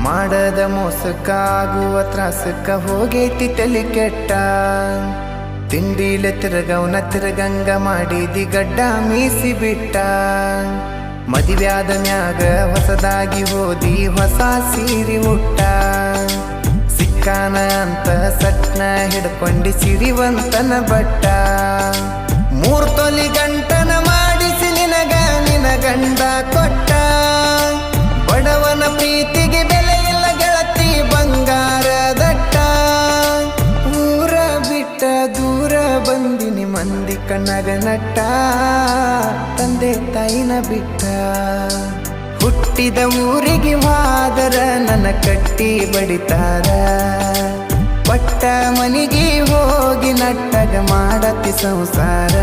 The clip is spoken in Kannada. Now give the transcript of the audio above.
ಮಾಡದ ಮೋಸಕ್ಕ ಆಗುವ ತ್ರಾಸಕ್ಕ ಹೋಗೈತಿ ತಲೆ ಕೆಟ್ಟ ತಿಂಡಿಲೆ ತಿರುಗವನ ತಿರುಗಂಗ ಮಾಡಿದಿ ಗಡ್ಡ ಮೀಸಿ ಬಿಟ್ಟ ಮದುವ್ಯಾದ ಮ್ಯಾಗ ಹೊಸದಾಗಿ ಹೋದಿ ಹೊಸ ಸೀರಿ ಉಟ್ಟ ಸಿಕ್ಕಾನ ಅಂತ ಸಟ್ನ ಹಿಡ್ಕೊಂಡಿ ಸಿರಿವಂತನ ಬಟ್ಟ 3 ತೊಲಿ ಗಂಟನ ಮಾಡಿಸಿ ನಿನಗ ನಿನ ಗಂಡ ಕೊಟ್ಟ ಬಡವನ ಪ್ರೀತಿಗೆ ಬೆಲೆ ಇಲ್ಲ ಗೆಳತಿ ಬಂಗಾರದಟ್ಟ ಊರ ಬಿಟ್ಟ ದೂರ ಬಂದಿನಿ ಮಂದಿ ಕಣ್ಣಗ ನಟ್ಟ ತಂದೆ ತಾಯಿನ ಬಿಟ್ಟ ಹುಟ್ಟಿದ ಊರಿಗೆ ಹೋದರ ನನ್ನ ಕಟ್ಟಿ ಬಡಿತಾರ ಪಟ್ಟ ಮನಿಗೆ ಹೋಗಿ ನಟ್ಟಗ ಮಾಡತಿ ಸಂಸಾರ